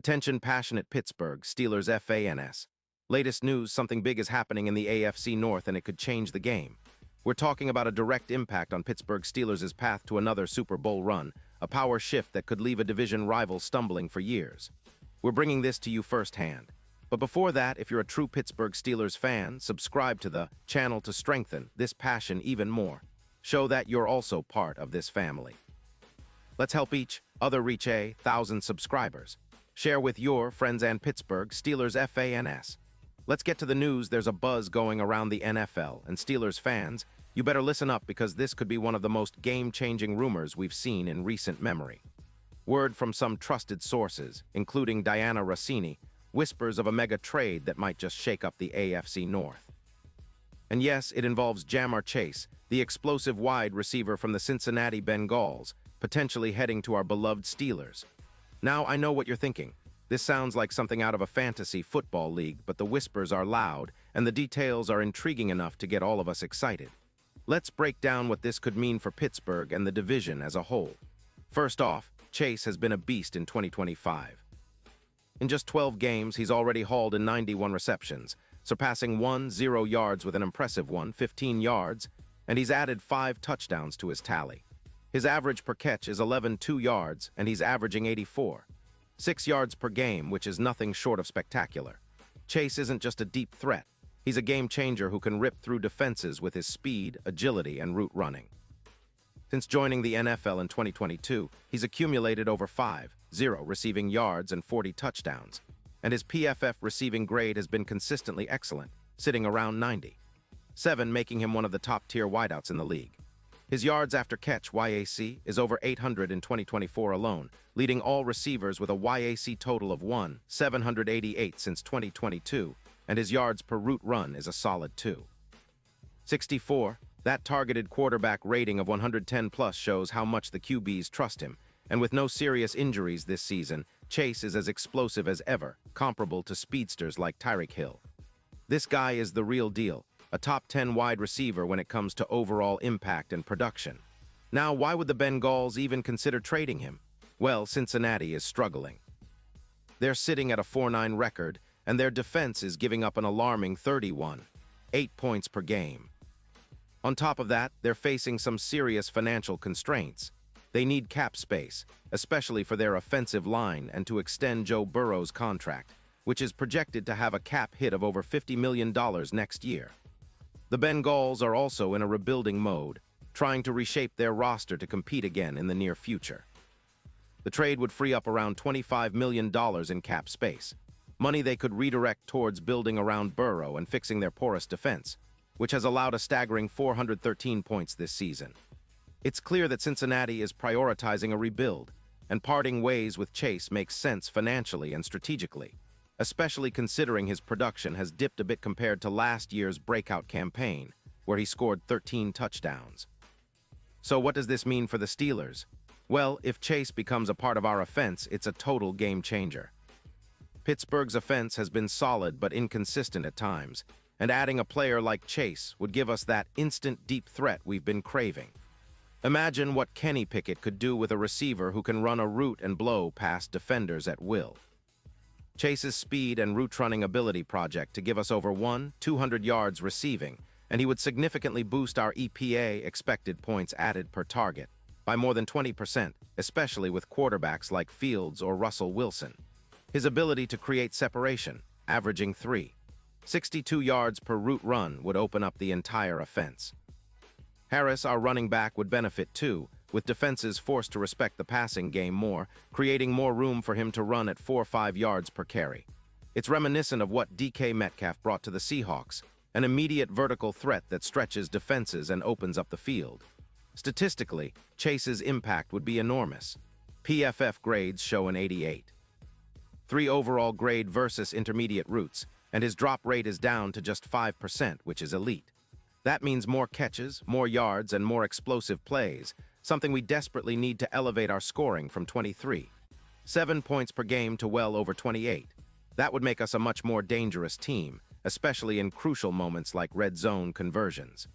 Attention passionate Pittsburgh Steelers fans. Latest news, something big is happening in the AFC North and it could change the game. We're talking about a direct impact on Pittsburgh Steelers' path to another Super Bowl run, a power shift that could leave a division rival stumbling for years. We're bringing this to you firsthand. But before that, if you're a true Pittsburgh Steelers fan, subscribe to the channel to strengthen this passion even more. Show that you're also part of this family. Let's help each other reach 1,000 subscribers. Share with your friends and Pittsburgh Steelers fans. Let's get to the news. There's a buzz going around the NFL, and Steelers fans, you better listen up because this could be one of the most game-changing rumors we've seen in recent memory. Word from some trusted sources, including Diana Rossini, whispers of a mega trade that might just shake up the AFC North. And yes, it involves Ja'Marr Chase, the explosive wide receiver from the Cincinnati Bengals, potentially heading to our beloved Steelers. Now, I know what you're thinking. This sounds like something out of a fantasy football league, but the whispers are loud, and the details are intriguing enough to get all of us excited. Let's break down what this could mean for Pittsburgh and the division as a whole. First off, Chase has been a beast in 2025. In just 12 games, he's already hauled in 91 receptions, surpassing 0 yards with an impressive 15 yards, and he's added 5 touchdowns to his tally. His average per catch is 11.2 yards, and he's averaging 84. 6 yards per game, which is nothing short of spectacular. Chase isn't just a deep threat. He's a game-changer who can rip through defenses with his speed, agility, and route running. Since joining the NFL in 2022, he's accumulated over 5.0 receiving yards and 40 touchdowns, and his PFF receiving grade has been consistently excellent, sitting around 97, making him one of the top-tier wideouts in the league. His yards after catch, YAC, is over 800 in 2024 alone, leading all receivers with a YAC total of 788 since 2022, and his yards per route run is a solid 2.64. That targeted quarterback rating of 110+ shows how much the QBs trust him, and with no serious injuries this season, Chase is as explosive as ever, comparable to speedsters like Tyreek Hill. This guy is the real deal. A top 10 wide receiver when it comes to overall impact and production. Now, why would the Bengals even consider trading him? Well, Cincinnati is struggling. They're sitting at a 4-9 record, and their defense is giving up an alarming 31.8 points per game. On top of that, they're facing some serious financial constraints. They need cap space, especially for their offensive line and to extend Joe Burrow's contract, which is projected to have a cap hit of over $50 million next year. The Bengals are also in a rebuilding mode, trying to reshape their roster to compete again in the near future. The trade would free up around $25 million in cap space, money they could redirect towards building around Burrow and fixing their porous defense, which has allowed a staggering 413 points this season. It's clear that Cincinnati is prioritizing a rebuild, and parting ways with Chase makes sense financially and strategically, especially considering his production has dipped a bit compared to last year's breakout campaign, where he scored 13 touchdowns. So what does this mean for the Steelers? Well, if Chase becomes a part of our offense, it's a total game changer. Pittsburgh's offense has been solid but inconsistent at times, and adding a player like Chase would give us that instant deep threat we've been craving. Imagine what Kenny Pickett could do with a receiver who can run a route and blow past defenders at will. Chase's speed and route-running ability project to give us over 200 yards receiving, and he would significantly boost our EPA expected points added per target by more than 20%, especially with quarterbacks like Fields or Russell Wilson. His ability to create separation, averaging 3.62 yards per route run, would open up the entire offense. Harris, our running back, would benefit too, with defenses forced to respect the passing game more, creating more room for him to run at 4 or 5 yards per carry. It's reminiscent of what DK Metcalf brought to the Seahawks, an immediate vertical threat that stretches defenses and opens up the field. Statistically, Chase's impact would be enormous. PFF grades show an 88. 3 overall grade versus intermediate routes, and his drop rate is down to just 5%, which is elite. That means more catches, more yards, and more explosive plays, something we desperately need to elevate our scoring from 23.7 points per game to well over 28. That would make us a much more dangerous team, especially in crucial moments like red zone conversions.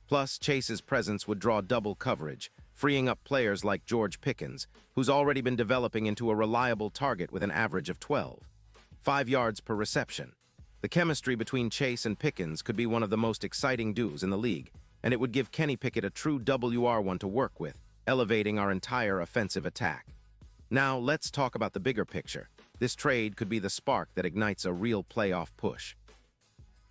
Plus, Chase's presence would draw double coverage, freeing up players like George Pickens, who's already been developing into a reliable target with an average of 12.5 yards per reception. The chemistry between Chase and Pickens could be one of the most exciting duos in the league, and it would give Kenny Pickett a true WR1 to work with, elevating our entire offensive attack. Now, let's talk about the bigger picture. This trade could be the spark that ignites a real playoff push.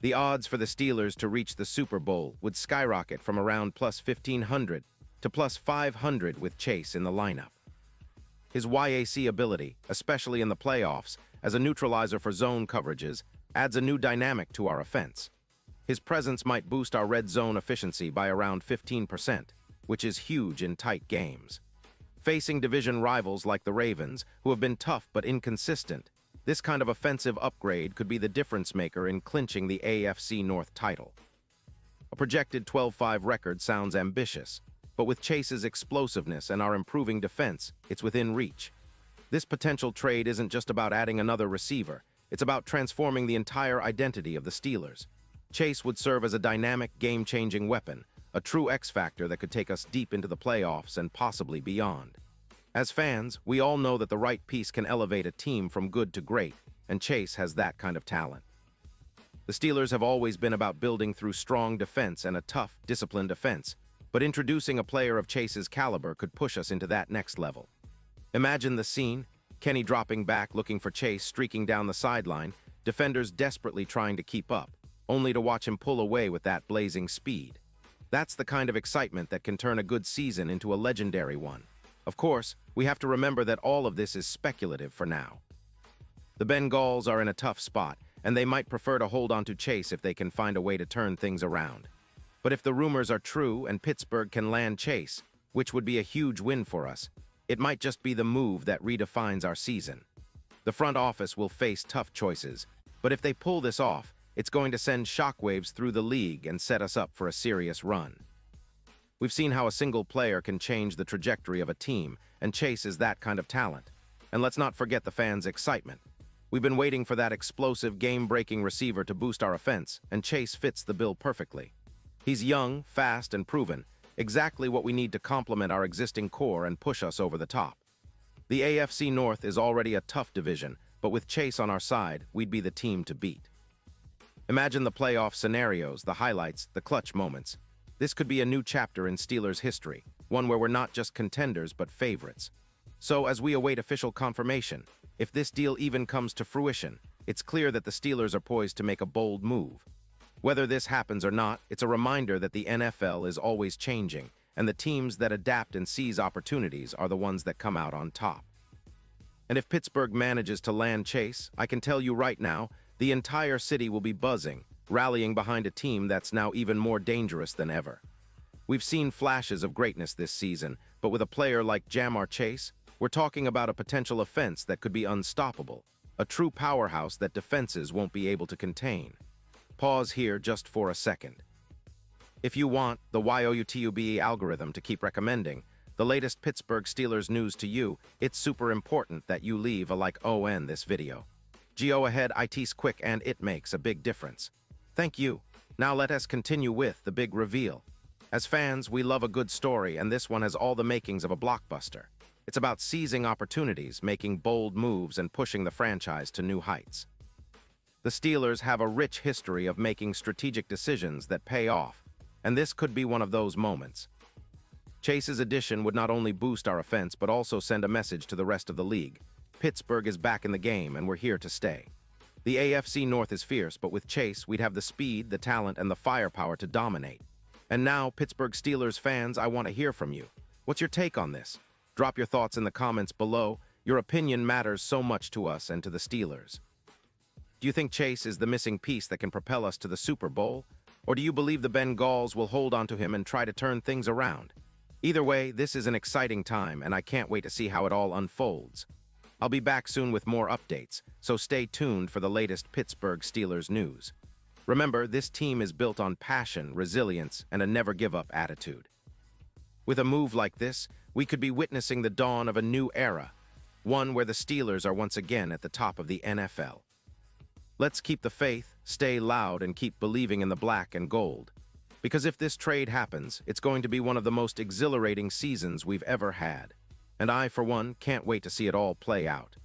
The odds for the Steelers to reach the Super Bowl would skyrocket from around plus 1,500 to plus 500 with Chase in the lineup. His YAC ability, especially in the playoffs, as a neutralizer for zone coverages, adds a new dynamic to our offense. His presence might boost our red zone efficiency by around 15%, which is huge in tight games. Facing division rivals like the Ravens, who have been tough but inconsistent, this kind of offensive upgrade could be the difference maker in clinching the AFC North title. A projected 12-5 record sounds ambitious, but with Chase's explosiveness and our improving defense, it's within reach. This potential trade isn't just about adding another receiver, it's about transforming the entire identity of the Steelers. Chase would serve as a dynamic, game-changing weapon, a true X-factor that could take us deep into the playoffs and possibly beyond. As fans, we all know that the right piece can elevate a team from good to great, and Chase has that kind of talent. The Steelers have always been about building through strong defense and a tough, disciplined offense, but introducing a player of Chase's caliber could push us into that next level. Imagine the scene, Kenny dropping back looking for Chase streaking down the sideline, defenders desperately trying to keep up, only to watch him pull away with that blazing speed. That's the kind of excitement that can turn a good season into a legendary one. Of course, we have to remember that all of this is speculative for now. The Bengals are in a tough spot, and they might prefer to hold on to Chase if they can find a way to turn things around. But if the rumors are true and Pittsburgh can land Chase, which would be a huge win for us, it might just be the move that redefines our season. The front office will face tough choices, but if they pull this off, it's going to send shockwaves through the league and set us up for a serious run. We've seen how a single player can change the trajectory of a team, and Chase is that kind of talent. And let's not forget the fans' excitement. We've been waiting for that explosive, game-breaking receiver to boost our offense, and Chase fits the bill perfectly. He's young, fast, and proven, exactly what we need to complement our existing core and push us over the top. The AFC North is already a tough division, but with Chase on our side, we'd be the team to beat. Imagine the playoff scenarios, the highlights, the clutch moments. This could be a new chapter in Steelers history, one where we're not just contenders but favorites. So as we await official confirmation, if this deal even comes to fruition, it's clear that the Steelers are poised to make a bold move. Whether this happens or not, it's a reminder that the NFL is always changing, and the teams that adapt and seize opportunities are the ones that come out on top. And if Pittsburgh manages to land Chase, I can tell you right now, the entire city will be buzzing, rallying behind a team that's now even more dangerous than ever. We've seen flashes of greatness this season, but with a player like Jamar Chase, we're talking about a potential offense that could be unstoppable, a true powerhouse that defenses won't be able to contain. Pause here just for a second. If you want the YOUTUBE algorithm to keep recommending the latest Pittsburgh Steelers news to you, it's super important that you leave a like on this video. Go ahead, it's quick and it makes a big difference. Thank you. Now let us continue with the big reveal. As fans, we love a good story, and this one has all the makings of a blockbuster. It's about seizing opportunities, making bold moves, and pushing the franchise to new heights. The Steelers have a rich history of making strategic decisions that pay off, and this could be one of those moments. Chase's addition would not only boost our offense, but also send a message to the rest of the league. Pittsburgh is back in the game, and we're here to stay. The AFC North is fierce, but with Chase, we'd have the speed, the talent, and the firepower to dominate. And now, Pittsburgh Steelers fans, I want to hear from you. What's your take on this? Drop your thoughts in the comments below. Your opinion matters so much to us and to the Steelers. Do you think Chase is the missing piece that can propel us to the Super Bowl? Or do you believe the Bengals will hold on to him and try to turn things around? Either way, this is an exciting time, and I can't wait to see how it all unfolds. I'll be back soon with more updates, so stay tuned for the latest Pittsburgh Steelers news. Remember, this team is built on passion, resilience, and a never-give-up attitude. With a move like this, we could be witnessing the dawn of a new era, one where the Steelers are once again at the top of the NFL. Let's keep the faith, stay loud, and keep believing in the black and gold. Because if this trade happens, it's going to be one of the most exhilarating seasons we've ever had. And I, for one, can't wait to see it all play out.